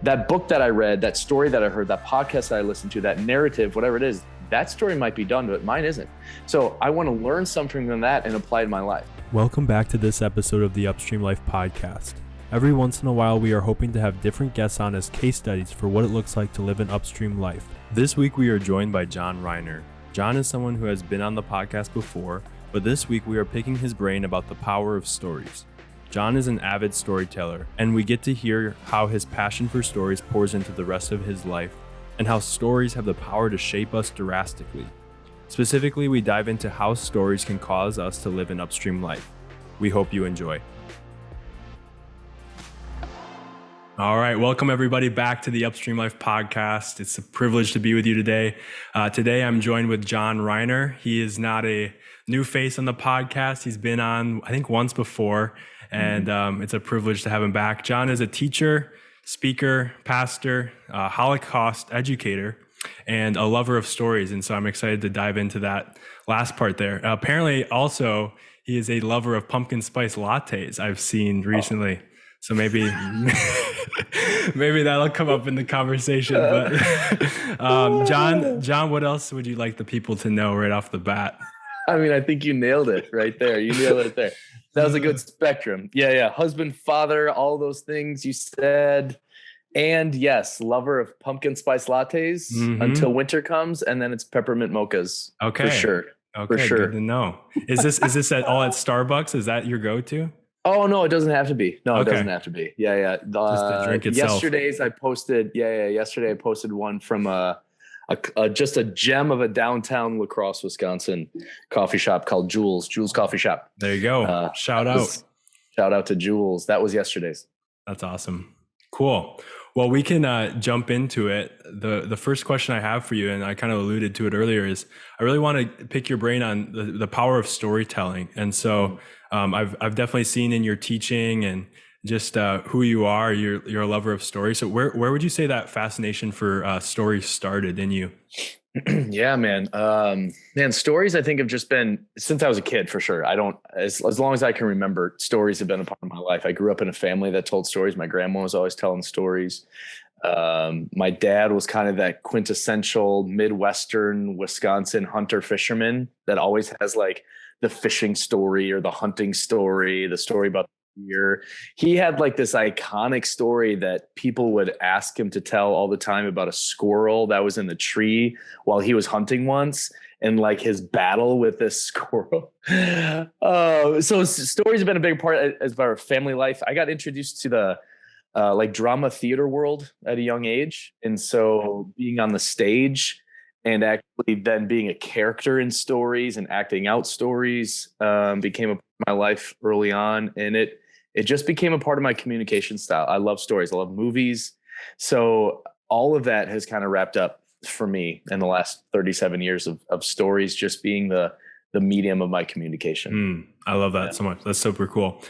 that book that I read, that story that I heard, that podcast that I listened to, that narrative, whatever it is, that story might be done, but mine isn't. So I want to learn something from that and apply it in my life. Welcome back to this episode of the Upstream Life podcast. Every once in a while, we are hoping to have different guests on as case studies for what it looks like to live an upstream life. This week, we are joined by Jon Reiner. Jon is someone who has been on the podcast before, but this week we are picking his brain about the power of stories. Jon is an avid storyteller, and we get to hear how his passion for stories pours into the rest of his life, and how stories have the power to shape us drastically. Specifically, we dive into how stories can cause us to live an upstream life. We hope you enjoy. All right, welcome everybody back to the Upstream Life podcast. It's a privilege to be with you today. Today I'm joined with Jon Reiner. He is not a new face on the podcast. He's been on, I think, once before, and it's a privilege to have him back. Jon is a teacher, speaker, pastor, Holocaust educator, and a lover of stories. And so I'm excited to dive into that last part there. Apparently, also, he is a lover of pumpkin spice lattes I've seen recently. So maybe that'll come up in the conversation. But Jon, what else would you like the people to know right off the bat? I mean, I think you nailed it right there. You nailed it there. That was a good spectrum. Yeah. Husband, father, all those things you said. And yes, lover of pumpkin spice lattes until winter comes, and then it's peppermint mochas. Okay. For sure. Okay, for sure. Good to know. Is this all at Starbucks? Is that your go-to? Oh, no, it doesn't have to be. No, it doesn't have to be. Yeah. Just the drink itself. Yesterday I posted one from just a gem of a downtown La Crosse, Wisconsin coffee shop called Jules Coffee Shop. There you go. Shout out to Jules. That was yesterday's. That's awesome. Cool. Well, we can jump into it. The first question I have for you, and I kind of alluded to it earlier, is I really want to pick your brain on the power of storytelling. And so I've definitely seen in your teaching and just who you are, you're a lover of stories. So where would you say that fascination for stories started in you? Yeah, man. Stories I think have just been since I was a kid, for sure. As long as I can remember, stories have been a part of my life. I grew up in a family that told stories. My grandma was always telling stories. My dad was kind of that quintessential Midwestern Wisconsin hunter fisherman that always has like the fishing story or the hunting story, the story about year. He had like this iconic story that people would ask him to tell all the time about a squirrel that was in the tree while he was hunting once, and like his battle with this squirrel. So stories have been a big part of our family life. I got introduced to the like drama theater world at a young age. And so being on the stage and actually then being a character in stories and acting out stories became a part of my life early on. And it just became a part of my communication style. I love stories. I love movies. So all of that has kind of wrapped up for me in the last 37 years of stories just being the medium of my communication. I love that so much. That's super cool.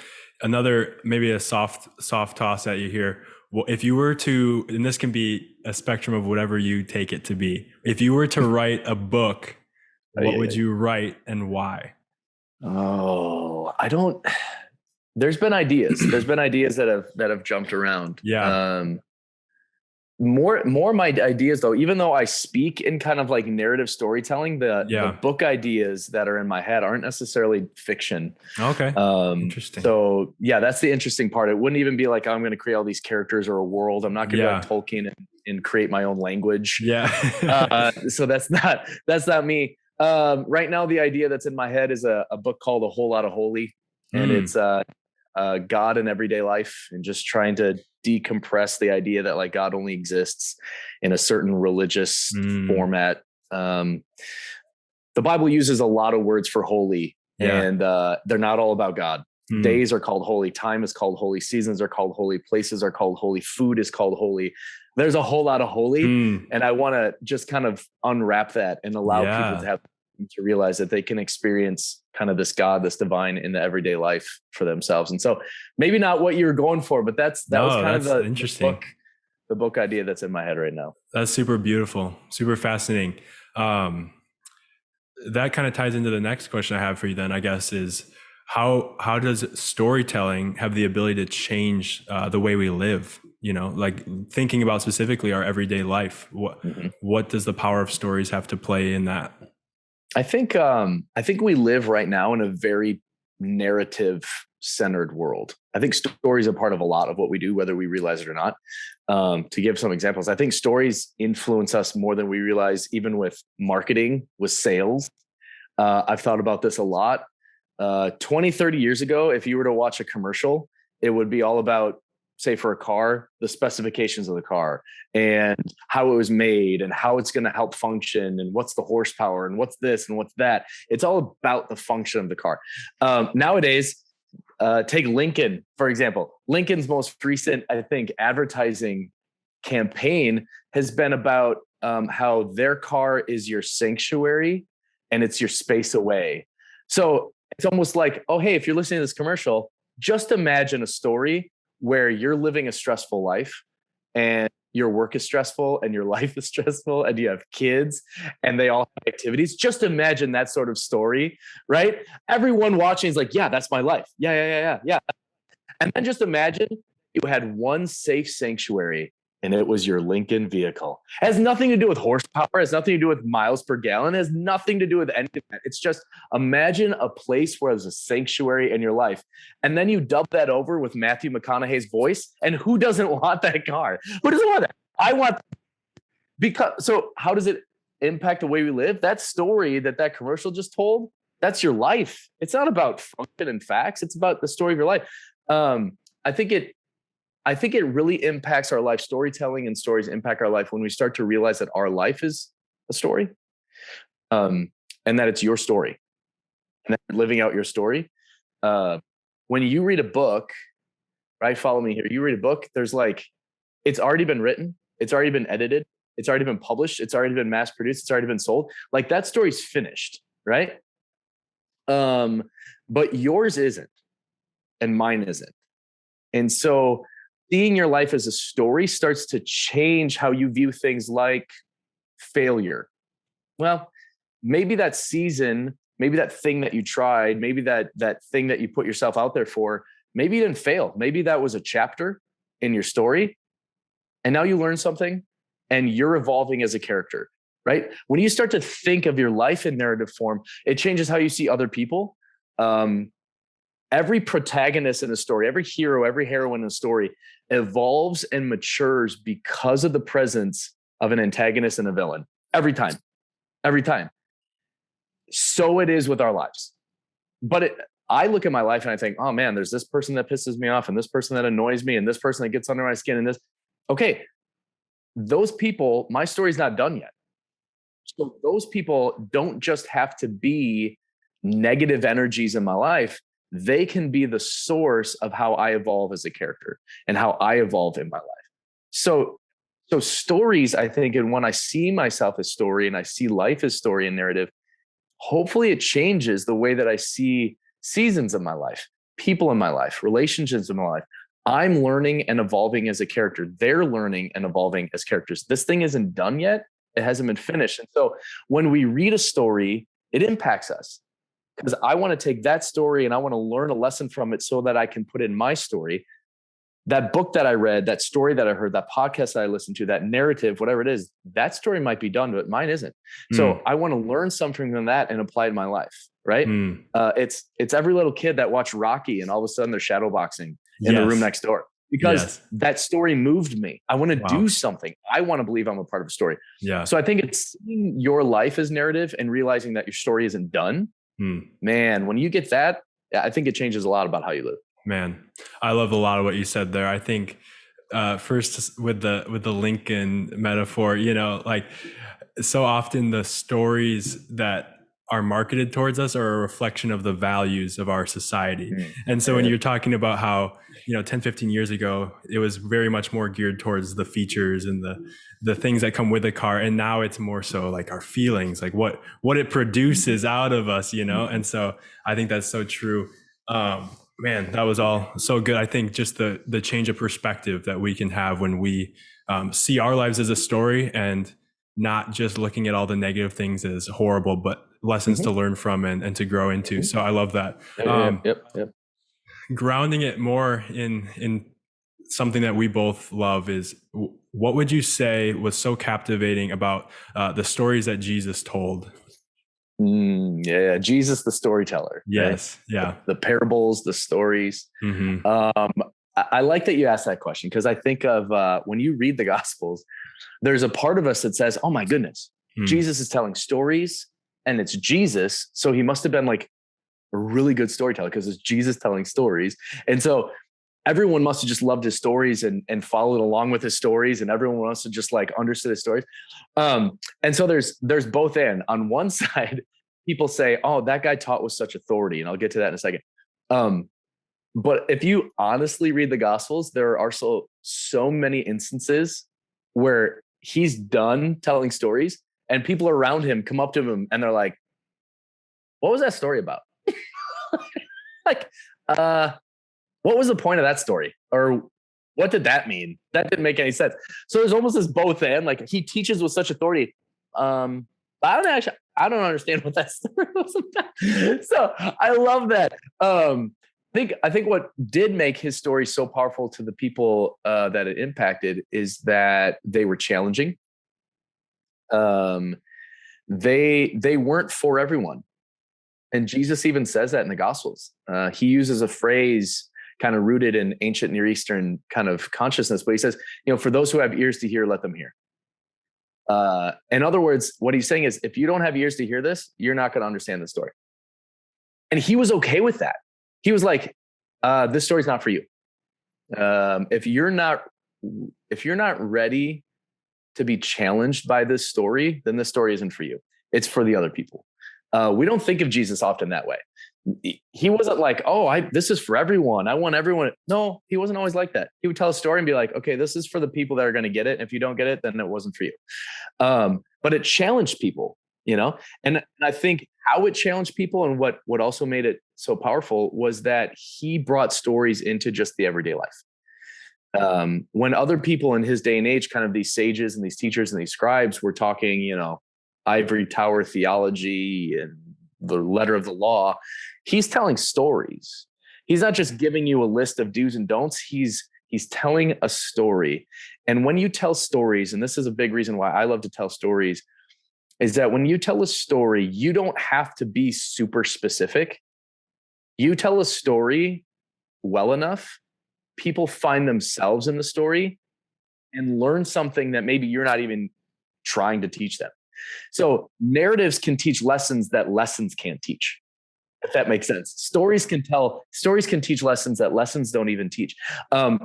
Another, maybe a soft toss at you here. Well, if you were to, and this can be a spectrum of whatever you take it to be, if you were to write a book, what would you write and why? Oh, there's been ideas. There's been ideas that have jumped around. Yeah. More my ideas though, even though I speak in kind of like narrative storytelling, the book ideas that are in my head aren't necessarily fiction. Okay. Interesting. So yeah, that's the interesting part. It wouldn't even be like, I'm going to create all these characters or a world. I'm not going to be like Tolkien and create my own language. Yeah. So that's not me. Right now, the idea that's in my head is a book called A Whole Lot of Holy. And it's God in everyday life, and just trying to decompress the idea that like God only exists in a certain religious format. The Bible uses a lot of words for holy, and they're not all about God. Days are called holy. Time is called holy. Seasons are called holy. Places are called holy. Food is called holy. There's a whole lot of holy. And I want to just kind of unwrap that and allow people to realize that they can experience kind of this God, this divine in the everyday life for themselves. And so maybe not what you were going for, but that was kind of the book idea that's in my head right now. That's super beautiful, super fascinating. That kind of ties into the next question I have for you then, I guess, is how does storytelling have the ability to change the way we live? like thinking about specifically our everyday life. What does the power of stories have to play in that? I think we live right now in a very narrative centered world. I think stories are part of a lot of what we do, whether we realize it or not. To give some examples, I think stories influence us more than we realize, even with marketing, with sales. I've thought about this a lot. 20, 30 years ago, if you were to watch a commercial, it would be all about, say for a car, the specifications of the car and how it was made and how it's going to help function and what's the horsepower and what's this and what's that. It's all about the function of the car. Nowadays, take Lincoln, for example. Lincoln's most recent, I think, advertising campaign has been about how their car is your sanctuary and it's your space away. So it's almost like, oh, hey, if you're listening to this commercial, just imagine a story where you're living a stressful life and your work is stressful and your life is stressful and you have kids and they all have activities. Just imagine that sort of story, right? Everyone watching is like, yeah, that's my life. Yeah. And then just imagine you had one safe sanctuary and it was your Lincoln vehicle. It has nothing to do with horsepower. It has nothing to do with miles per gallon. It has nothing to do with anything. It's just imagine a place where there's a sanctuary in your life. And then you dub that over with Matthew McConaughey's voice. And who doesn't want that car? Who doesn't want that? I want, so how does it impact the way we live? That story that commercial just told, that's your life. It's not about function and facts. It's about the story of your life. I think it really impacts our life. Storytelling and stories impact our life when we start to realize that our life is a story, and that it's your story, and that you're living out your story. When you read a book, right? Follow me here. You read a book. There's like, it's already been written. It's already been edited. It's already been published. It's already been mass produced. It's already been sold. Like that story's finished, right? But yours isn't, and mine isn't. And so seeing your life as a story starts to change how you view things like failure. Well, maybe that season, maybe that thing that you tried, maybe that thing that you put yourself out there for, maybe you didn't fail. Maybe that was a chapter in your story. And now you learn something and you're evolving as a character, right? When you start to think of your life in narrative form, it changes how you see other people. Every protagonist in a story, every hero, every heroine in a story evolves and matures because of the presence of an antagonist and a villain. Every time. So it is with our lives. But I look at my life and I think, oh man, there's this person that pisses me off and this person that annoys me and this person that gets under my skin and this. Okay, those people, my story's not done yet. So those people don't just have to be negative energies in my life. They can be the source of how I evolve as a character and how I evolve in my life. So stories, I think, and when I see myself as story and I see life as story and narrative, hopefully it changes the way that I see seasons of my life, people in my life, relationships in my life. I'm learning and evolving as a character. They're learning and evolving as characters. This thing isn't done yet. It hasn't been finished. And so when we read a story, it impacts us. Because I want to take that story and I want to learn a lesson from it so that I can put in my story. That book that I read, that story that I heard, that podcast that I listened to, that narrative, whatever it is, that story might be done, but mine isn't. So I want to learn something from that and apply it in my life, right? It's every little kid that watched Rocky and all of a sudden they're shadow boxing in the room next door. Because that story moved me. I want to do something. I want to believe I'm a part of a story. Yeah. So I think it's seeing your life as narrative and realizing that your story isn't done. Man, when you get that, I think it changes a lot about how you live. Man, I love a lot of what you said there. I think first with the Lincoln metaphor, like so often the stories that are marketed towards us are a reflection of the values of our society. And so when you're talking about how, 10, 15 years ago, it was very much more geared towards the features and the things that come with a car. And now it's more so like our feelings, like what it produces out of us, And so I think that's so true. Man, that was all so good. I think just the change of perspective that we can have when we see our lives as a story and not just looking at all the negative things as horrible, but lessons to learn from and to grow into. So I love that. Yep. Grounding it more in something that we both love is, what would you say was so captivating about the stories that Jesus told? Yeah, Jesus, the storyteller. Right? Yes. Yeah. The parables, the stories. Mm-hmm. I like that you asked that question, because I think of when you read the Gospels, there's a part of us that says, oh my goodness, Jesus is telling stories and it's Jesus. So he must have been like a really good storyteller because it's Jesus telling stories. And so everyone must have just loved his stories and followed along with his stories. And everyone must have just like understood his stories. And so there's both in. On one side, people say, oh, that guy taught with such authority. And I'll get to that in a second. But if you honestly read the Gospels, there are so many instances where he's done telling stories and people around him come up to him and they're like, what was that story about? Like, what was the point of that story? Or what did that mean? That didn't make any sense. So there's almost this both and, like, he teaches with such authority. But I don't understand what that story was about. So I love that. I think what did make his story so powerful to the people that it impacted is that they were challenging. They weren't for everyone. And Jesus even says that in the Gospels. He uses a phrase kind of rooted in ancient Near Eastern kind of consciousness, but he says, for those who have ears to hear, let them hear. In other words, what he's saying is, if you don't have ears to hear this, you're not going to understand the story. And he was okay with that. He was like, this story's not for you. If you're not ready to be challenged by this story, then this story isn't for you. It's for the other people. We don't think of Jesus often that way. He wasn't like, this is for everyone. I want everyone. No, he wasn't always like that. He would tell a story and be like, okay, this is for the people that are going to get it. And if you don't get it, then it wasn't for you. But it challenged people, and I think how it challenged people and what also made it so powerful was that he brought stories into just the everyday life. When other people in his day and age, kind of these sages and these teachers and these scribes were talking, ivory tower theology and the letter of the law, he's telling stories. He's not just giving you a list of do's and don'ts. He's telling a story. And when you tell stories, and this is a big reason why I love to tell stories, is that when you tell a story, you don't have to be super specific. You tell a story well enough, people find themselves in the story and learn something that maybe you're not even trying to teach them. So narratives can teach lessons that lessons can't teach, if that makes sense. Stories can teach lessons that lessons don't even teach.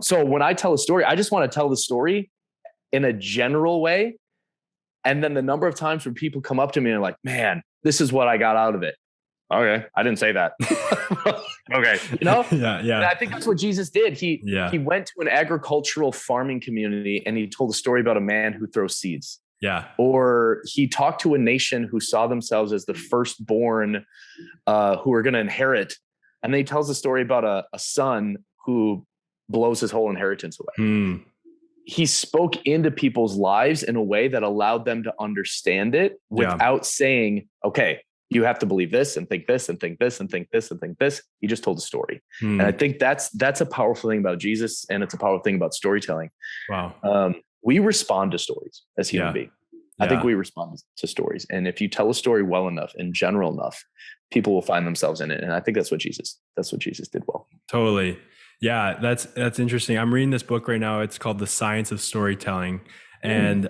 So when I tell a story, I just want to tell the story in a general way. And then the number of times when people come up to me and are like, man, this is what I got out of it. Okay, I didn't say that. Okay, Yeah. And I think that's what Jesus did. He went to an agricultural farming community and he told a story about a man who throws seeds. Yeah. Or he talked to a nation who saw themselves as the firstborn who are going to inherit. And then he tells a story about a son who blows his whole inheritance away. He spoke into people's lives in a way that allowed them to understand it without saying, okay, you have to believe this and think this and think this and think this and think this. He just told a story. And I think that's a powerful thing about Jesus. And it's a powerful thing about storytelling. Wow. We respond to stories as human beings. I think we respond to stories. And if you tell a story well enough and general enough, people will find themselves in it. And I think that's what Jesus did well. Totally. Yeah, that's interesting. I'm reading this book right now. It's called The Science of Storytelling. And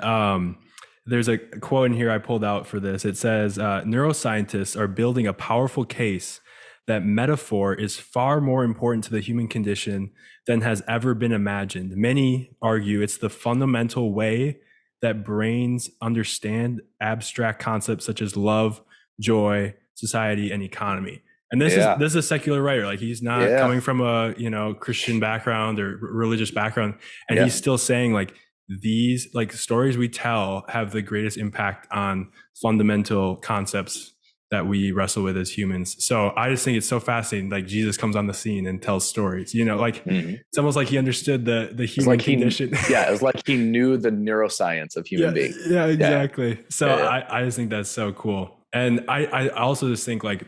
there's a quote in here I pulled out for this. It says, neuroscientists are building a powerful case that metaphor is far more important to the human condition than has ever been imagined. Many argue it's the fundamental way that brains understand abstract concepts such as love, joy, society, and economy. And this is a secular writer. Like, he's not coming from a Christian background or religious background, and he's still saying, like, these stories we tell have the greatest impact on fundamental concepts that we wrestle with as humans. So I just think it's so fascinating. Like, Jesus comes on the scene and tells stories, it's almost like he understood the human condition. It was like he knew the neuroscience of human beings. Yeah, exactly. So I just think that's so cool. And I also just think, like,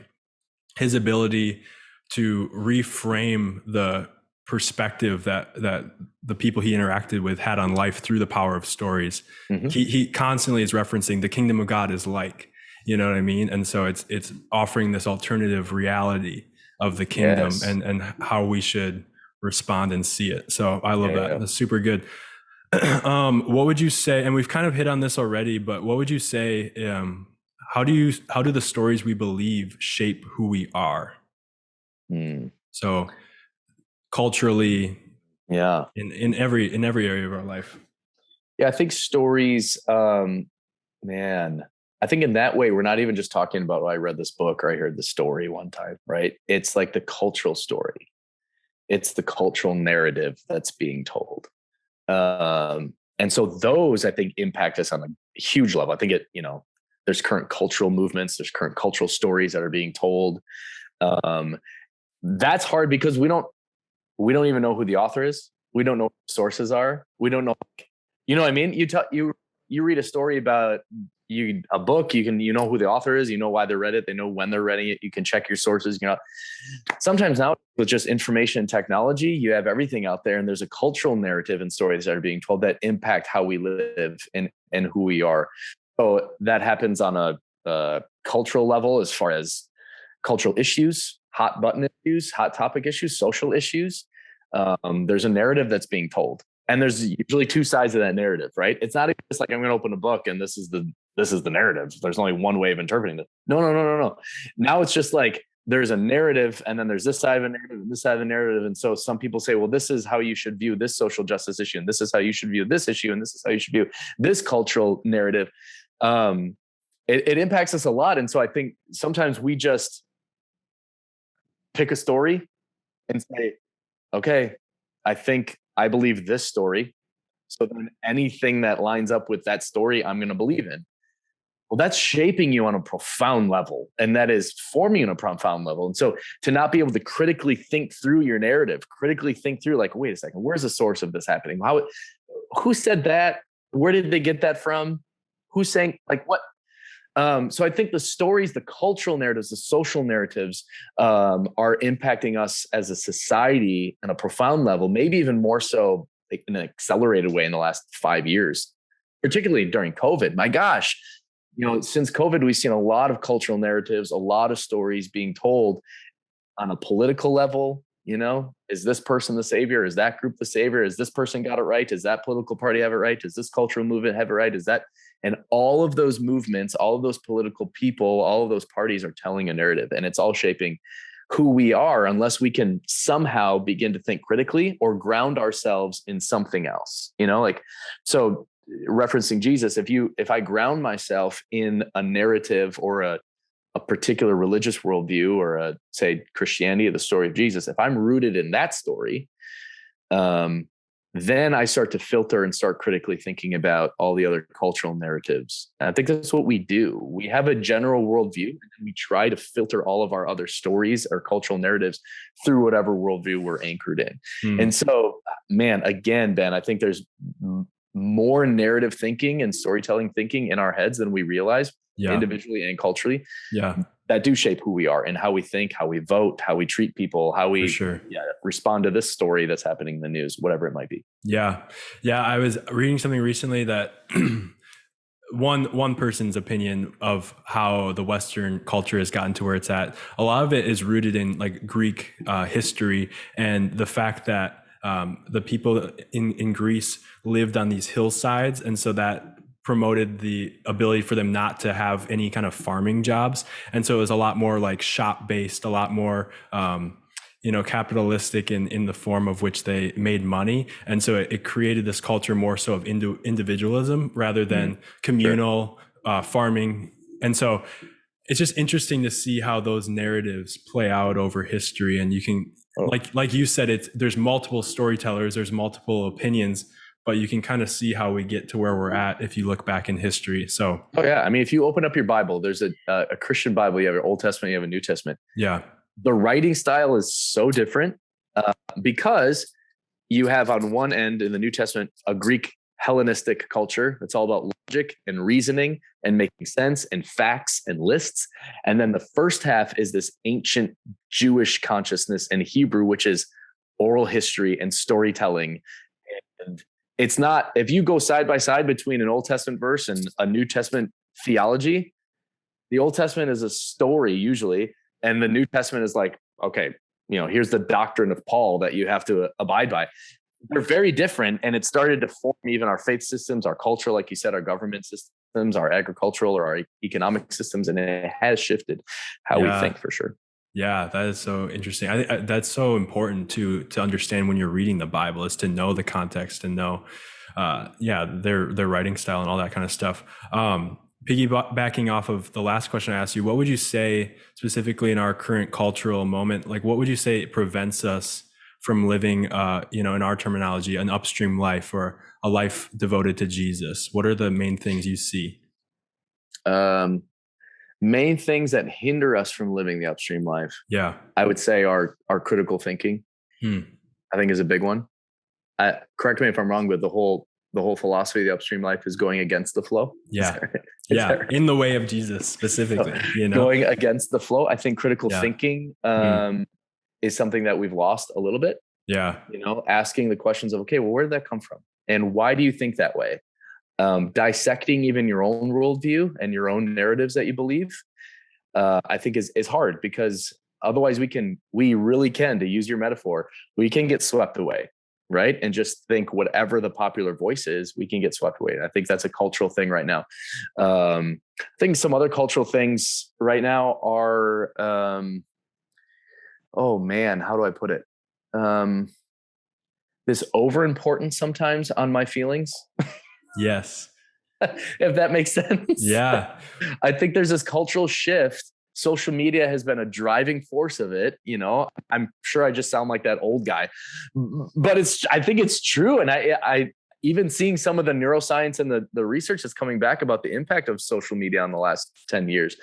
his ability to reframe the perspective that the people he interacted with had on life through the power of stories. Mm-hmm. He constantly is referencing the kingdom of God is like, you know what I mean? And so it's offering this alternative reality of the kingdom, Yes. and how we should respond and see it. So I love that. Yeah. That's super good. What would you say, and we've kind of hit on this already, but what would you say, how do the stories we believe shape who we are? So culturally, Yeah. in every area of our life. Yeah, I think stories, man, I think in that way, we're not even just talking about, oh, I read this book or I heard the story one time, right? It's like the cultural story. It's the cultural narrative that's being told. And so those, I think, impact us on a huge level. I think there's current cultural movements, there's current cultural stories that are being told. That's hard because we don't even know who the author is. We don't know what the sources are. We don't know, you know what I mean? You read a story about a book, you know who the author is, you know why they read it, they know when they're reading it, you can check your sources. Sometimes now with just information and technology, you have everything out there, and there's a cultural narrative and stories that are being told that impact how we live and who we are. So that happens on a cultural level, as far as cultural issues, hot button issues, hot topic issues, social issues. There's a narrative that's being told. And there's usually two sides of that narrative, right? It's not just like I'm going to open a book and this is the narrative. There's only one way of interpreting it. No. Now it's just like there's a narrative, and then there's this side of a narrative and this side of a narrative. And so some people say, well, this is how you should view this social justice issue, and this is how you should view this issue, and this is how you should view this cultural narrative. It impacts us a lot. And so I think sometimes we just pick a story and say, okay, I believe this story. So then anything that lines up with that story, I'm going to believe in. Well, that's shaping you on a profound level, and that is forming on a profound level. And so to not be able to critically think through your narrative, critically think through, like, wait a second, where's the source of this happening? Who said that? Where did they get that from? Who's saying, like, what? So I think the stories, the cultural narratives, the social narratives are impacting us as a society on a profound level, maybe even more so in an accelerated way in the last 5 years, particularly during COVID. My gosh, since COVID, we've seen a lot of cultural narratives, a lot of stories being told on a political level. Is this person the savior? Is that group the savior? Is this person got it right? Does that political party have it right? Does this cultural movement have it right? And all of those movements, all of those political people, all of those parties are telling a narrative, and it's all shaping who we are, unless we can somehow begin to think critically or ground ourselves in something else. So referencing Jesus, if I ground myself in a narrative or a particular religious worldview, or say Christianity, the story of Jesus, if I'm rooted in that story, then I start to filter and start critically thinking about all the other cultural narratives. And I think that's what we do. We have a general worldview, and we try to filter all of our other stories or cultural narratives through whatever worldview we're anchored in. And so, man, again, Ben, I think there's more narrative thinking and storytelling thinking in our heads than we realize, individually and culturally, that do shape who we are and how we think, how we vote, how we treat people, how we respond to this story that's happening in the news, whatever it might be. Yeah. I was reading something recently that one person's opinion of how the Western culture has gotten to where it's at, a lot of it is rooted in like Greek history, and the fact that the people in Greece lived on these hillsides, and so that promoted the ability for them not to have any kind of farming jobs. And so it was a lot more like shop based, a lot more, capitalistic in the form of which they made money. And so it created this culture more so of individualism rather than communal farming. And so it's just interesting to see how those narratives play out over history. And you can, like you said, there's multiple storytellers, there's multiple opinions, but you can kind of see how we get to where we're at if you look back in history. So, I mean, if you open up your Bible, there's a Christian Bible, you have an Old Testament, you have a New Testament. Yeah. The writing style is so different because you have on one end in the New Testament, a Greek Hellenistic culture that's all about logic and reasoning and making sense and facts and lists. And then the first half is this ancient Jewish consciousness and Hebrew, which is oral history and storytelling. And it's not, if you go side by side between an Old Testament verse and a New Testament theology, the Old Testament is a story usually, and the New Testament is like, okay, here's the doctrine of Paul that you have to abide by. They're very different, and it started to form even our faith systems, our culture, like you said, our government systems, our agricultural or our economic systems, and it has shifted how we think for sure. Yeah, that is so interesting. I that's so important to understand when you're reading the Bible, is to know the context and know, their writing style and all that kind of stuff. Piggybacking off of the last question I asked you, what would you say specifically in our current cultural moment? Like, what would you say prevents us from living, in our terminology, an upstream life or a life devoted to Jesus? What are the main things you see? Main things that hinder us from living the upstream life, I would say are critical thinking. I think is a big one. Correct me if I'm wrong, but the whole philosophy of the upstream life is going against the flow. In the way of Jesus specifically, going against the flow. I think critical thinking is something that we've lost a little bit. Asking the questions of, okay, well, where did that come from, and why do you think that way? Dissecting even your own worldview and your own narratives that you believe, I think is hard, because otherwise we really can, to use your metaphor, we can get swept away, right? And just think whatever the popular voice is, we can get swept away. And I think that's a cultural thing right now. I think some other cultural things right now are, oh man, how do I put it? This overimportance sometimes on my feelings. Yes. If that makes sense. Yeah. I think there's this cultural shift. Social media has been a driving force of it. I'm sure I just sound like that old guy, but I think it's true. And I even seeing some of the neuroscience and the research that's coming back about the impact of social media on the last 10 years.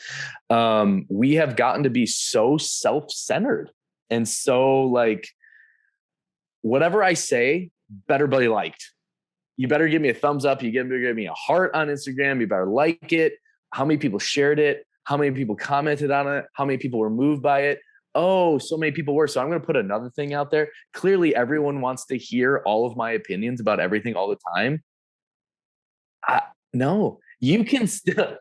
We have gotten to be so self-centered and so like, whatever I say better be liked. You better give me a thumbs up. You better give me a heart on Instagram. You better like it. How many people shared it? How many people commented on it? How many people were moved by it? Oh, so many people were. So I'm going to put another thing out there. Clearly, everyone wants to hear all of my opinions about everything all the time. No, you can still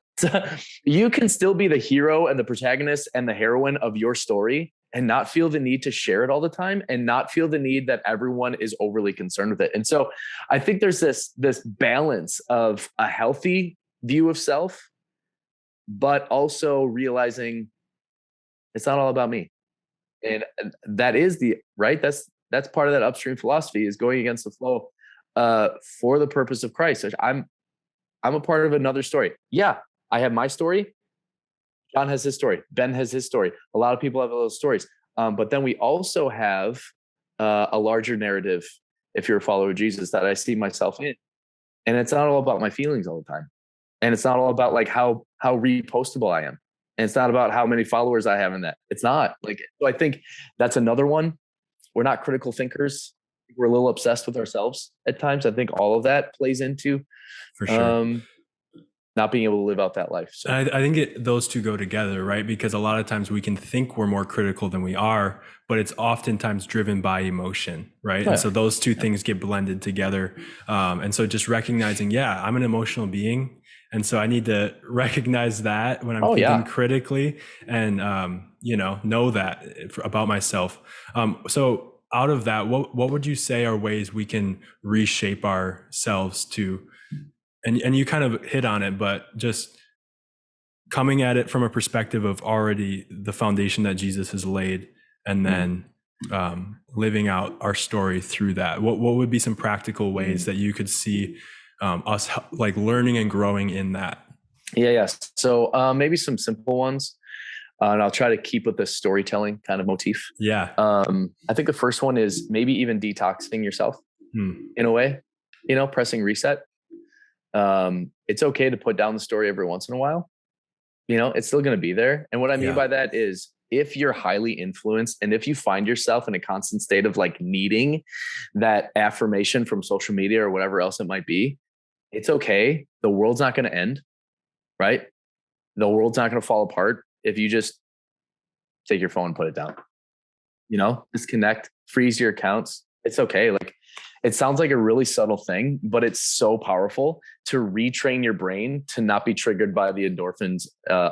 be the hero and the protagonist and the heroine of your story, and not feel the need to share it all the time, and not feel the need that everyone is overly concerned with it. And so I think there's this balance of a healthy view of self, but also realizing it's not all about me. And that is that's part of that upstream philosophy, is going against the flow for the purpose of Christ. I'm a part of another story. Yeah, I have my story. John has his story. Ben has his story. A lot of people have those stories. But then we also have a larger narrative, if you're a follower of Jesus, that I see myself in. And it's not all about my feelings all the time. And it's not all about like how repostable I am. And it's not about how many followers I have in that. It's not. So I think that's another one. We're not critical thinkers. We're a little obsessed with ourselves at times. I think all of that plays into for sure. Not being able to live out that life. So I think those two go together, right? Because a lot of times we can think we're more critical than we are, but it's oftentimes driven by emotion, right? And so those two things get blended together. And so just recognizing, I'm an emotional being. And so I need to recognize that when I'm thinking critically, and, know that about myself. So out of that, what would you say are ways we can reshape ourselves to, and you kind of hit on it, but just coming at it from a perspective of already the foundation that Jesus has laid, and then living out our story through that. What would be some practical ways that you could see us like learning and growing in that? Yes. So maybe some simple ones, and I'll try to keep with the storytelling kind of motif. I think the first one is maybe even detoxing yourself in a way, pressing reset. It's okay to put down the story every once in a while. It's still going to be there. And what I mean by that is, if you're highly influenced and if you find yourself in a constant state of like needing that affirmation from social media or whatever else it might be, it's okay. The world's not going to end, right? The world's not going to fall apart if you just take your phone and put it down. disconnect, freeze your accounts. It's okay. Like, it sounds like a really subtle thing, but it's so powerful to retrain your brain to not be triggered by the endorphins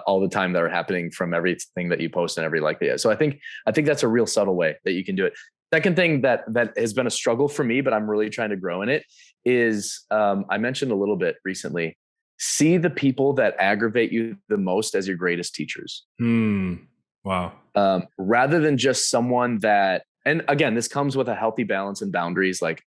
all the time that are happening from everything that you post and every like that. So I think that's a real subtle way that you can do it. Second thing that has been a struggle for me, but I'm really trying to grow in it, is I mentioned a little bit recently, see the people that aggravate you the most as your greatest teachers. Wow. Rather than just someone that, and again, this comes with a healthy balance and boundaries. Like,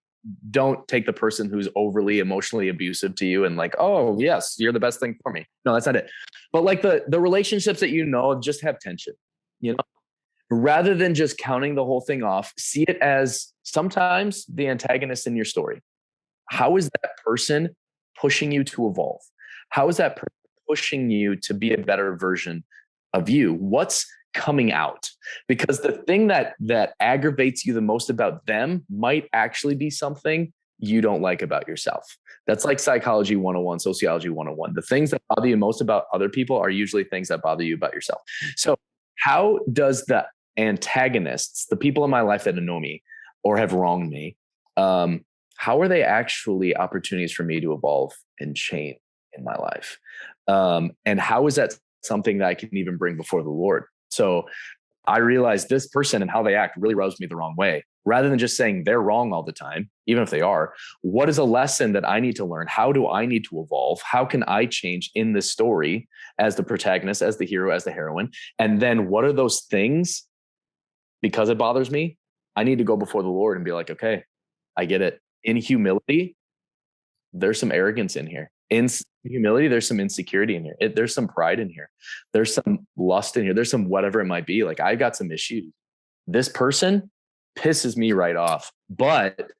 don't take the person who's overly emotionally abusive to you and like, oh yes, you're the best thing for me. No, that's not it. But like the relationships that just have tension, rather than just counting the whole thing off, see it as sometimes the antagonist in your story. How is that person pushing you to evolve? How is that person pushing you to be a better version of you? What's coming out? Because the thing that aggravates you the most about them might actually be something you don't like about yourself. That's like psychology 101, sociology 101. The things that bother you most about other people are usually things that bother you about yourself. So how does the antagonists, the people in my life that annoy me or have wronged me, how are they actually opportunities for me to evolve and change in my life? And how is that something that I can even bring before the Lord? So I realized this person and how they act really rubs me the wrong way. Rather than just saying they're wrong all the time, even if they are, what is a lesson that I need to learn? How do I need to evolve? How can I change in this story as the protagonist, as the hero, as the heroine? And then what are those things? Because it bothers me, I need to go before the Lord and be like, okay, I get it. In humility, there's some arrogance in here. In humility, there's some insecurity in here. There's some pride in here. There's some lust in here. There's some whatever it might be. Like, I've got some issues. This person pisses me right off, but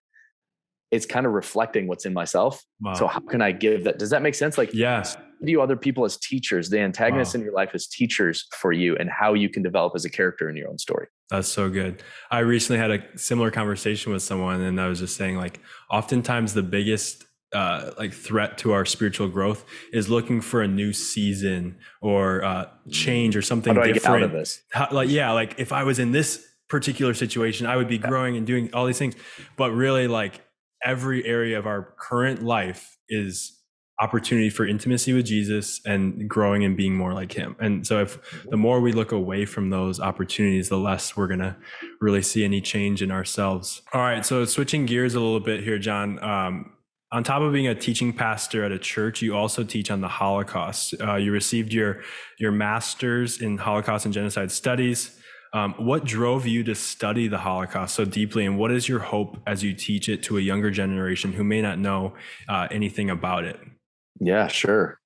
it's kind of reflecting what's in myself. Wow. So how can I give that? Does that make sense? Like, view other people as teachers, the antagonists in your life as teachers for you, and how you can develop as a character in your own story. That's so good. I recently had a similar conversation with someone, and I was just saying, like, oftentimes the biggest threat to our spiritual growth is looking for a new season or change or something different. Get out of this? Like if I was in this particular situation, I would be growing and doing all these things. But really, like, every area of our current life is opportunity for intimacy with Jesus and growing and being more like him. And so if the more we look away from those opportunities, the less we're going to really see any change in ourselves. All right. So switching gears a little bit here, Jon, on top of being a teaching pastor at a church, you also teach on the Holocaust. You received your master's in Holocaust and Genocide Studies. What drove you to study the Holocaust so deeply, and what is your hope as you teach it to a younger generation who may not know anything about it? Yeah, sure.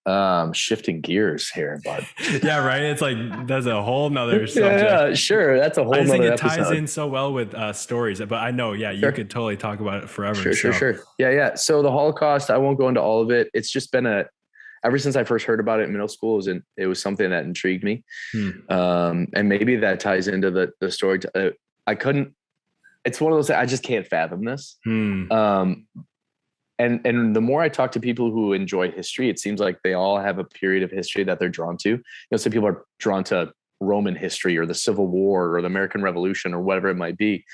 Shifting gears here, bud. Yeah, right. It's like, that's a whole nother subject. Yeah, sure. That's a whole nother episode. I think it ties in so well with stories, but I know, you could totally talk about it forever. Sure. Yeah. So the Holocaust, I won't go into all of it. It's just been ever since I first heard about it in middle school, it was something that intrigued me. And maybe that ties into the story. It's one of those, I just can't fathom this. And the more I talk to people who enjoy history, it seems like they all have a period of history that they're drawn to. Some people are drawn to Roman history or the Civil War or the American Revolution or whatever it might be.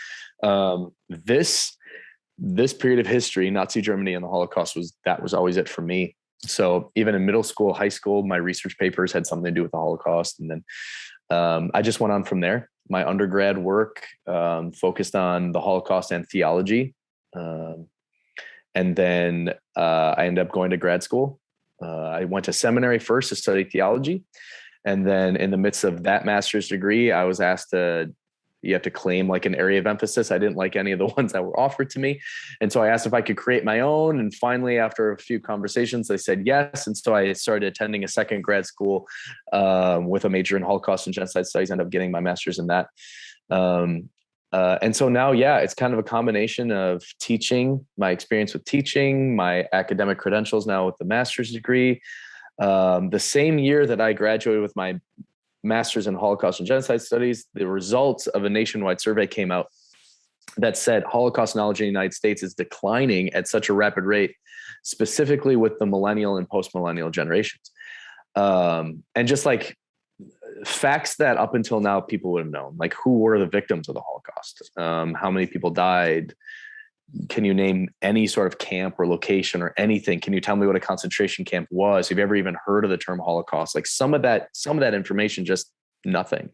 This period of history, Nazi Germany and the Holocaust, was always it for me. So even in middle school, high school, my research papers had something to do with the Holocaust. And then I just went on from there. My undergrad work focused on the Holocaust and theology. And then I ended up going to grad school. I went to seminary first to study theology. And then in the midst of that master's degree, I was asked you have to claim like an area of emphasis. I didn't like any of the ones that were offered to me. And so I asked if I could create my own. And finally, after a few conversations, they said yes. And so I started attending a second grad school with a major in Holocaust and Genocide Studies, ended up getting my master's in that. And so now, it's kind of a combination of teaching, my experience with teaching, my academic credentials now with the master's degree. The same year that I graduated with my master's in Holocaust and Genocide Studies, the results of a nationwide survey came out that said Holocaust knowledge in the United States is declining at such a rapid rate, specifically with the millennial and post-millennial generations. And just like facts that up until now people would have known, like who were the victims of the Holocaust, how many people died. Can you name any sort of camp or location or anything? Can you tell me what a concentration camp was? Have you ever even heard of the term Holocaust? Like some of that information, just nothing.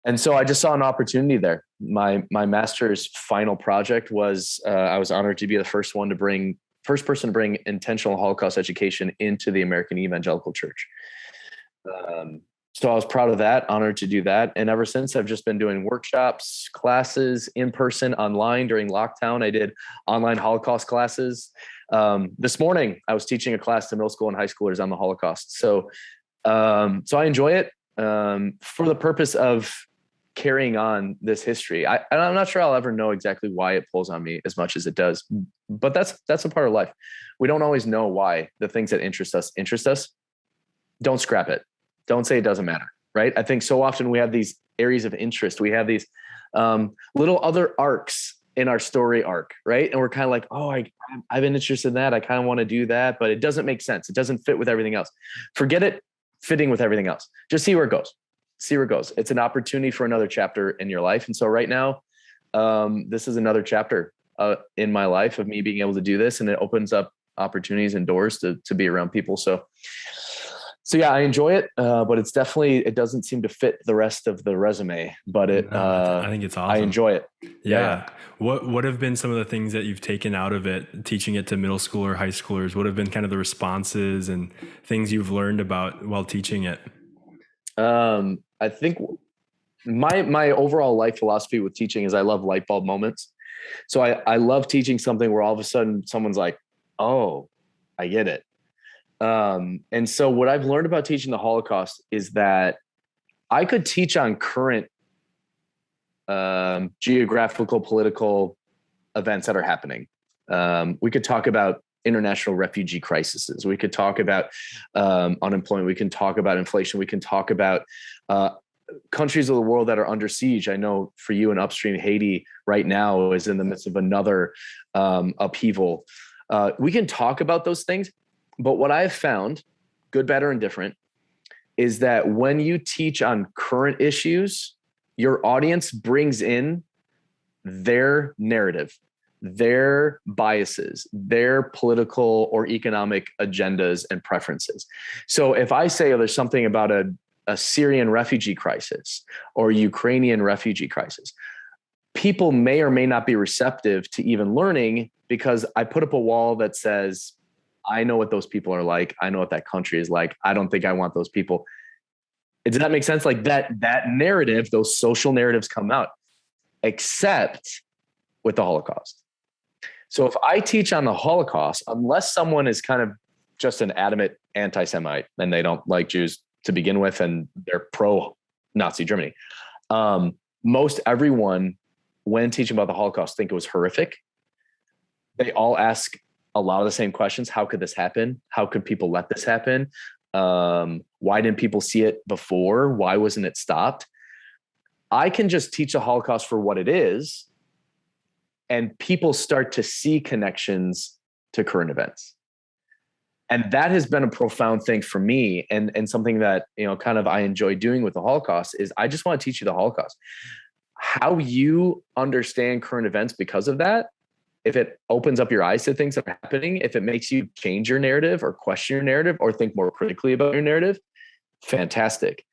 And so I just saw an opportunity there. My master's final project was, I was honored to be the first person to bring intentional Holocaust education into the American Evangelical Church. So I was proud of that, honored to do that. And ever since, I've just been doing workshops, classes, in person, online. During lockdown, I did online Holocaust classes. This morning, I was teaching a class to middle school and high schoolers on the Holocaust. So I enjoy it for the purpose of carrying on this history. I'm not sure I'll ever know exactly why it pulls on me as much as it does, but that's a part of life. We don't always know why the things that interest us. Don't scrap it. Don't say it doesn't matter, right? I think so often we have these areas of interest. We have these little other arcs in our story arc, right? And we're kind of like, oh, I've been interested in that. I kind of want to do that, but it doesn't make sense. It doesn't fit with everything else. Forget it fitting with everything else. Just see where it goes. It's an opportunity for another chapter in your life. And so right now, this is another chapter in my life of me being able to do this, and it opens up opportunities and doors to be around people. So yeah, I enjoy it, but it doesn't seem to fit the rest of the resume, but I think it's awesome. I enjoy it. Yeah. What have been some of the things that you've taken out of it, teaching it to middle school or high schoolers? What have been kind of the responses and things you've learned about while teaching it? I think my overall life philosophy with teaching is I love light bulb moments. So I love teaching something where all of a sudden someone's like, oh, I get it. And so what I've learned about teaching the Holocaust is that I could teach on current geographical, political events that are happening. We could talk about international refugee crises. We could talk about unemployment. We can talk about inflation. We can talk about countries of the world that are under siege. I know for you in Upstream, Haiti right now is in the midst of another upheaval. We can talk about those things. But what I've found, good, bad, or indifferent, is that when you teach on current issues, your audience brings in their narrative, their biases, their political or economic agendas and preferences. So if I say there's something about a Syrian refugee crisis or Ukrainian refugee crisis, people may or may not be receptive to even learning because I put up a wall that says, I know what those people are like. I know what that country is like. I don't think I want those people. Does that make sense? Like that narrative, those social narratives come out, except with the Holocaust. So if I teach on the Holocaust, unless someone is kind of just an adamant anti-Semite and they don't like Jews to begin with, and they're pro-Nazi Germany, most everyone, when teaching about the Holocaust, think it was horrific. They all ask a lot of the same questions. How could this happen? How could people let this happen? Why didn't people see it before? Why wasn't it stopped? I can just teach the Holocaust for what it is, and people start to see connections to current events. And that has been a profound thing for me, and something that, kind of I enjoy doing with the Holocaust is I just want to teach you the Holocaust. How you understand current events because of that, if it opens up your eyes to things that are happening, if it makes you change your narrative or question your narrative or think more critically about your narrative, fantastic.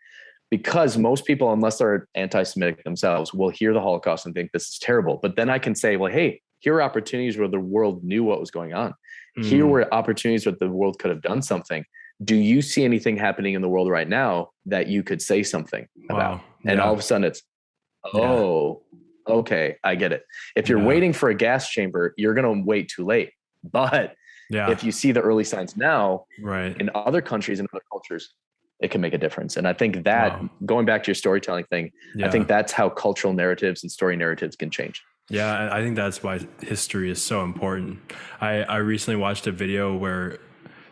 Because most people, unless they're anti-Semitic themselves, will hear the Holocaust and think this is terrible. But then I can say, well, hey, here are opportunities where the world knew what was going on. Here were opportunities where the world could have done something. Do you see anything happening in the world right now that you could say something about? And all of a sudden it's, okay, I get it. If you're waiting for a gas chamber, you're going to wait too late. But if you see the early signs now, in other countries and other cultures, it can make a difference. And I think that going back to your storytelling thing, I think that's how cultural narratives and story narratives can change. Yeah, I think that's why history is so important. I recently watched a video where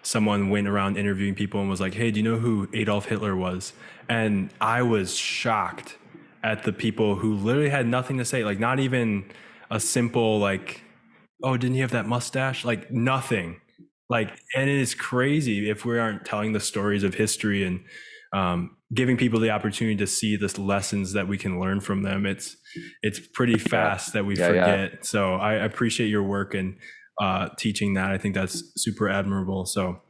someone went around interviewing people and was like, hey, do you know who Adolf Hitler was? And I was shocked at the people who literally had nothing to say, like not even a simple like, oh, didn't he have that mustache? Like nothing. Like, and it is crazy if we aren't telling the stories of history and giving people the opportunity to see the lessons that we can learn from them. It's pretty fast that we forget. Yeah. So I appreciate your work and teaching that. I think that's super admirable. So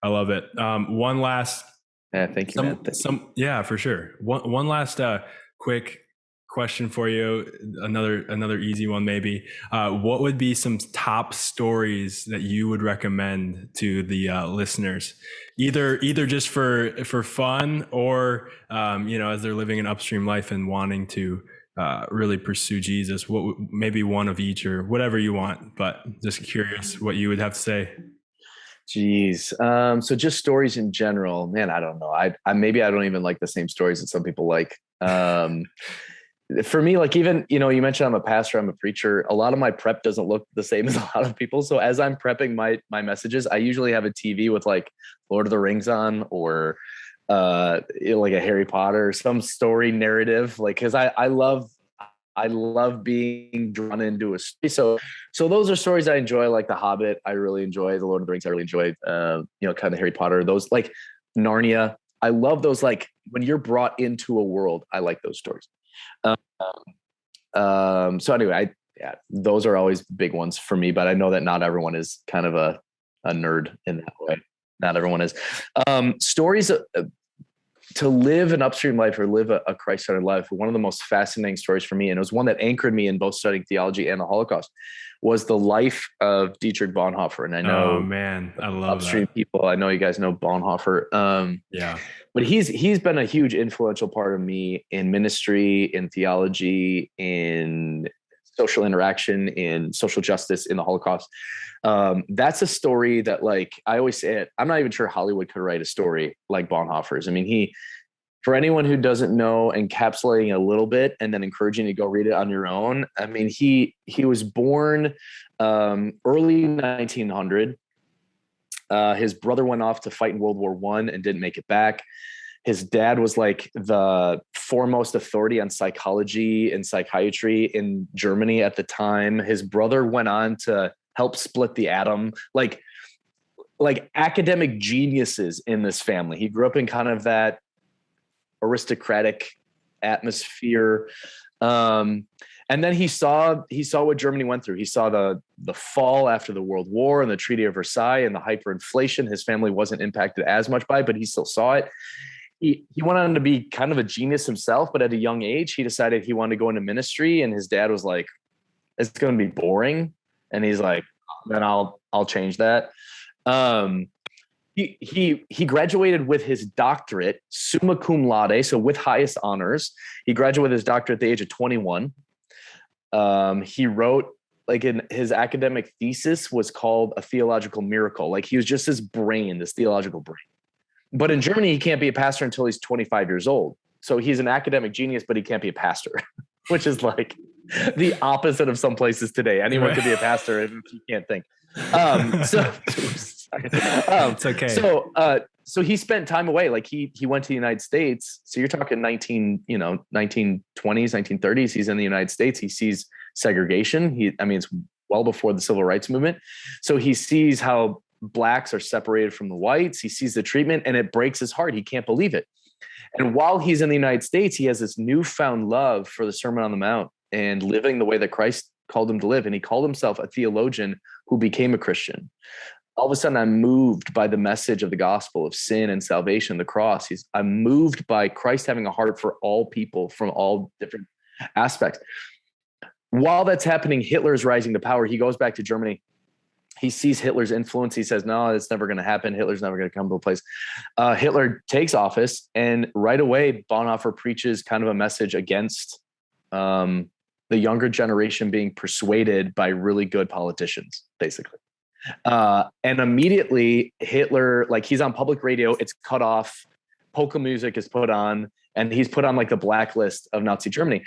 I love it. One last. Yeah, thank you, man. Yeah, for sure. One last quick question for you. Another easy one, maybe. What would be some top stories that you would recommend to the listeners, either just for fun or as they're living an upstream life and wanting to really pursue Jesus? What maybe one of each or whatever you want, but just curious what you would have to say. Jeez. So just stories in general, man, I don't know. I maybe I don't even like the same stories that some people like. For me, like, even, you mentioned I'm a pastor, I'm a preacher. A lot of my prep doesn't look the same as a lot of people. So as I'm prepping my messages, I usually have a TV with like Lord of the Rings on, or like a Harry Potter, some story narrative, like, cause I love being drawn into a story. So those are stories I enjoy, like The Hobbit. I really enjoy The Lord of the Rings. I really enjoy, kind of Harry Potter, those like Narnia. I love those. Like when you're brought into a world, I like those stories. So anyway, those are always big ones for me, but I know that not everyone is kind of a nerd in that way. Not everyone is. Stories to live an upstream life or live a Christ-centered life. One of the most fascinating stories for me, and it was one that anchored me in both studying theology and the Holocaust, was the life of Dietrich Bonhoeffer. And I know, oh man, I love upstream that. people. I know you guys know Bonhoeffer. Yeah. But he's been a huge influential part of me in ministry, in theology, in social interaction, in social justice, in the Holocaust. That's a story that, like, I always say it, I'm not even sure Hollywood could write a story like Bonhoeffer's. I mean, for anyone who doesn't know, encapsulating a little bit and then encouraging you to go read it on your own. I mean, he was born early 1900. His brother went off to fight in World War I and didn't make it back. His dad was like the foremost authority on psychology and psychiatry in Germany at the time. His brother went on to help split the atom, like academic geniuses in this family. He grew up in kind of that aristocratic atmosphere. And then he saw what Germany went through. He saw the fall after the World War and the Treaty of Versailles and the hyperinflation. His family wasn't impacted as much by it, but he still saw it. He went on to be kind of a genius himself, but at a young age, he decided he wanted to go into ministry. And his dad was like, "It's going to be boring." And he's like, "Then I'll change that." He graduated with his doctorate, summa cum laude, so with highest honors. He graduated with his doctorate at the age of 21. He wrote, like, in his academic thesis was called A Theological Miracle. Like, he was just this theological brain. But in Germany, he can't be a pastor until he's 25 years old. So he's an academic genius, but he can't be a pastor, which is like the opposite of some places today. Anyone could be a pastor if you can't think. It's okay. So he spent time away. Like he went to the United States. So you're talking 1920s, 1930s. He's in the United States. He sees segregation. It's well before the civil rights movement. So he sees how blacks are separated from the whites. He sees the treatment and it breaks his heart. He can't believe it. And while he's in the United States, he has this newfound love for the Sermon on the Mount and living the way that Christ called him to live. And he called himself a theologian who became a Christian. All of a sudden, I'm moved by the message of the gospel of sin and salvation, the cross. I'm moved by Christ having a heart for all people from all different aspects. While that's happening, Hitler is rising to power. He goes back to Germany. He sees Hitler's influence. He says, "No, it's never going to happen. Hitler's never going to come to a place." Hitler takes office, and right away, Bonhoeffer preaches kind of a message against the younger generation being persuaded by really good politicians, basically. And immediately, Hitler, like, he's on public radio, it's cut off, polka music is put on, and he's put on like the blacklist of Nazi Germany.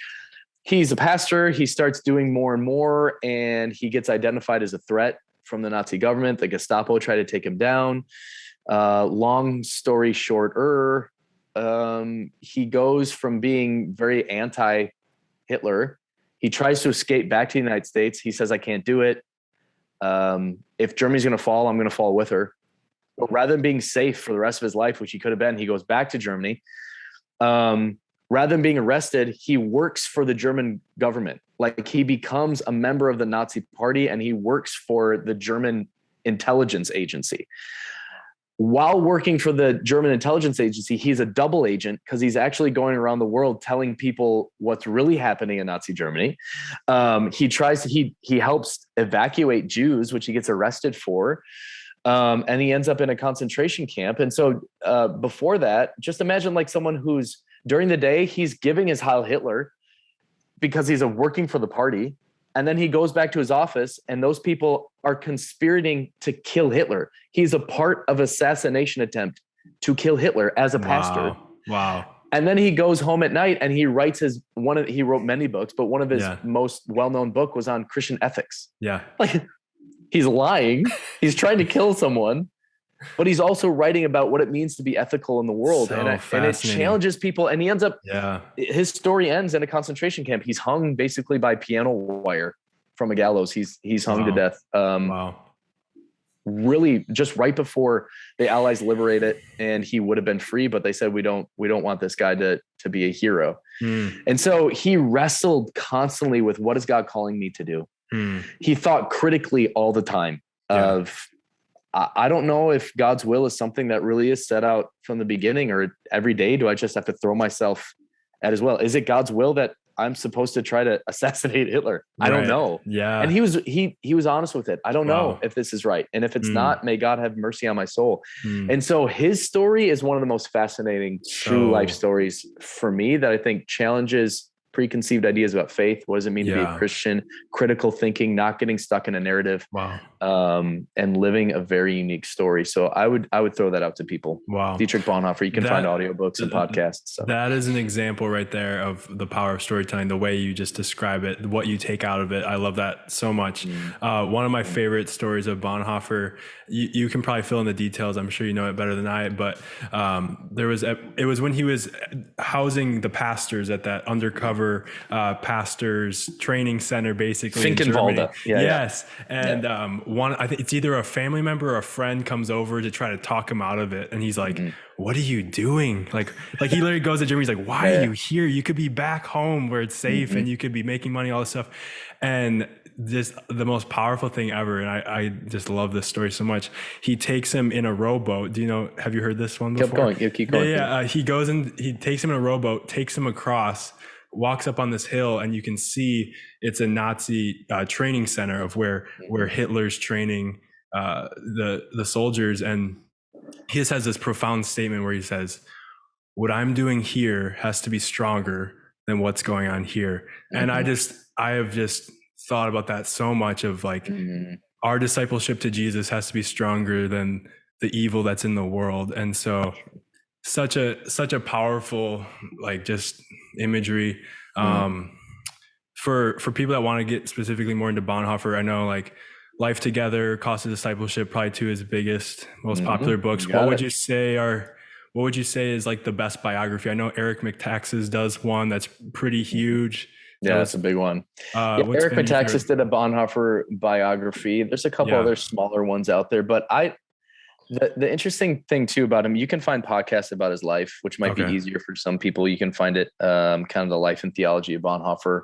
He's a pastor. He starts doing more and more, and he gets identified as a threat from the Nazi government. The Gestapo tried to take him down. Long story shorter, he goes from being very anti-Hitler. He tries to escape back to the United States. He says, "I can't do it. If Germany's going to fall, I'm going to fall with her." But rather than being safe for the rest of his life, which he could have been, he goes back to Germany. Rather than being arrested, he works for the German government. Like, he becomes a member of the Nazi party, and he works for the German intelligence agency. While working for the German intelligence agency, he's a double agent, because he's actually going around the world telling people what's really happening in Nazi Germany. He helps evacuate Jews, which he gets arrested for. And he ends up in a concentration camp. And so before that, just imagine like someone who's, during the day, he's giving his Heil Hitler because he's working for the party. And then he goes back to his office, and those people are conspiring to kill Hitler. He's a part of assassination attempt to kill Hitler as a pastor. Wow. And then he goes home at night and he writes he wrote many books, but one of his most well-known book was on Christian ethics. Yeah. Like, he's lying. He's trying to kill someone, but he's also writing about what it means to be ethical in the world. So and it challenges people. And he ends up, his story ends in a concentration camp. He's hung basically by piano wire from a gallows. He's hung to death. Really just right before the Allies liberate it, and he would have been free, but they said, we don't want this guy to be a hero. And so he wrestled constantly with, what is God calling me to do? He thought critically all the time of, I don't know if God's will is something that really is set out from the beginning, or every day do I just have to throw myself at his will? Is it God's will that I'm supposed to try to assassinate Hitler? I don't know. Yeah. And he was honest with it. I don't know if this is right. And if it's not, may God have mercy on my soul. And so his story is one of the most fascinating true life stories for me, that I think challenges preconceived ideas about faith. What does it mean to be a Christian? Critical thinking, not getting stuck in a narrative, and living a very unique story. So I would throw that out to people. Wow. Dietrich Bonhoeffer, you can find audiobooks and podcasts. So. That is an example right there of the power of storytelling, the way you just describe it, what you take out of it. I love that so much. One of my favorite stories of Bonhoeffer, you can probably fill in the details. I'm sure you know it better than I, but it was when he was housing the pastors at that undercover pastors training center, basically in Germany. Yes. And I think it's either a family member or a friend comes over to try to talk him out of it, and he's like, what are you doing? Like he literally goes to Germany. He's like, why are you here? You could be back home where it's safe and you could be making money, all this stuff. And this, the most powerful thing ever. And I just love this story so much. He takes him in a rowboat. Have you heard this one before? Keep going. He goes in, he takes him in a rowboat, takes him across, walks up on this hill, and you can see it's a Nazi training center of where Hitler's training the soldiers. And he just has this profound statement where he says, what I'm doing here has to be stronger than what's going on here. And I have just thought about that so much of like, our discipleship to Jesus has to be stronger than the evil that's in the world. And so such a powerful, like, just imagery. For people that want to get specifically more into Bonhoeffer, I know like Life Together, Cost of Discipleship, probably two of his biggest, most popular books. What would you say is like the best biography? I know Eric McTaxis does one that's pretty huge. Yeah, that's a big one. Eric McTaxis did a Bonhoeffer biography. There's a couple other smaller ones out there, but the interesting thing too about him, you can find podcasts about his life, which might be easier for some people. You can find it kind of the life and theology of Bonhoeffer.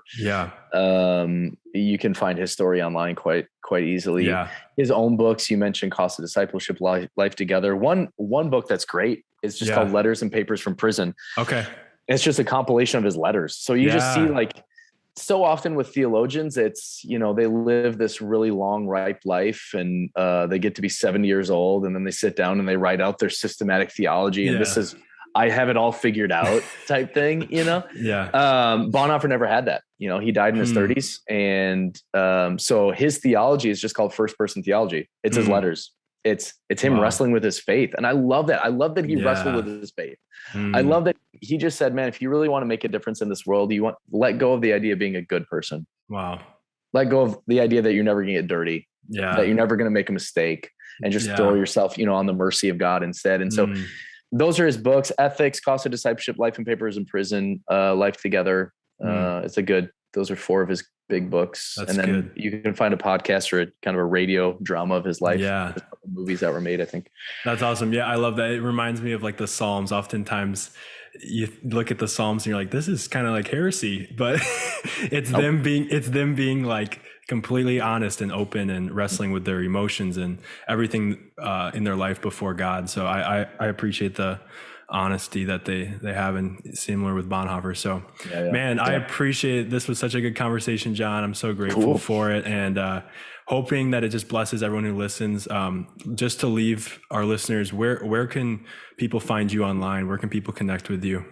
You can find his story online quite easily. His own books, you mentioned Cost of Discipleship, Life Together. One book that's great is just called Letters and Papers from Prison. It's just a compilation of his letters. So you just see, like, so often with theologians, it's, they live this really long, ripe life, and they get to be 70 years old, and then they sit down and they write out their systematic theology. And this is, I have it all figured out type thing, Bonhoeffer never had that. He died in his 30s. And so his theology is just called first person theology. It's his letters. It's him wrestling with his faith. And I love that. I love that he wrestled with his faith. I love that he just said, man, if you really want to make a difference in this world, let go of the idea of being a good person. Wow. Let go of the idea that you're never going to get dirty, that you're never going to make a mistake, and just throw yourself, on the mercy of God instead. And so those are his books: Ethics, Cost of Discipleship, Life and Papers in Prison, Life Together. Those are four of his big books. That's and then good. you can find a podcast or a kind of a radio drama of his life. Yeah. There's a couple movies that were made, I think. That's awesome. Yeah, I love that. It reminds me of like the Psalms. Oftentimes you look at the Psalms and you're like, this is kind of like heresy, but it's them being like completely honest and open and wrestling with their emotions and everything in their life before God. So I appreciate the honesty that they have, and similar with Bonhoeffer. So man, I appreciate it. This was such a good conversation, Jon. I'm so grateful for it, and hoping that it just blesses everyone who listens. Just to leave our listeners, where can people find you online? Where can people connect with you?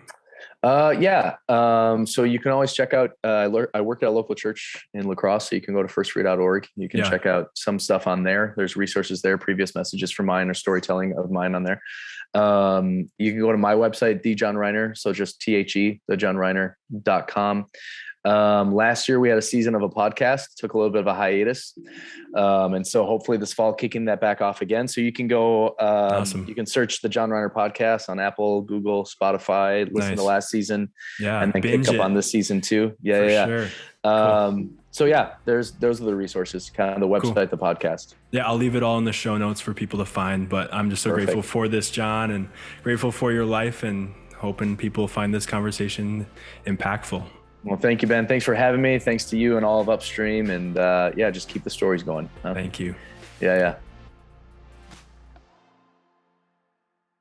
So you can always check out, I work at a local church in La Crosse, so you can go to firstfree.org. You can check out some stuff on there. There's resources there, previous messages from mine or storytelling of mine on there. You can go to my website, the Jon Reiner. So just thejonreiner.com. Last year we had a season of a podcast, took a little bit of a hiatus. And so hopefully this fall, kicking that back off again. So you can go, Awesome. You can search the Jon Reiner podcast on Apple, Google, Spotify, listen to last season, and then pick up on this season too. Sure. So those are the resources, kind of the website, the podcast. Yeah, I'll leave it all in the show notes for people to find, but I'm just so grateful for this, Jon, and grateful for your life, and hoping people find this conversation impactful. Well, thank you, Ben. Thanks for having me. Thanks to you and all of Upstream, and just keep the stories going. Thank you. Yeah.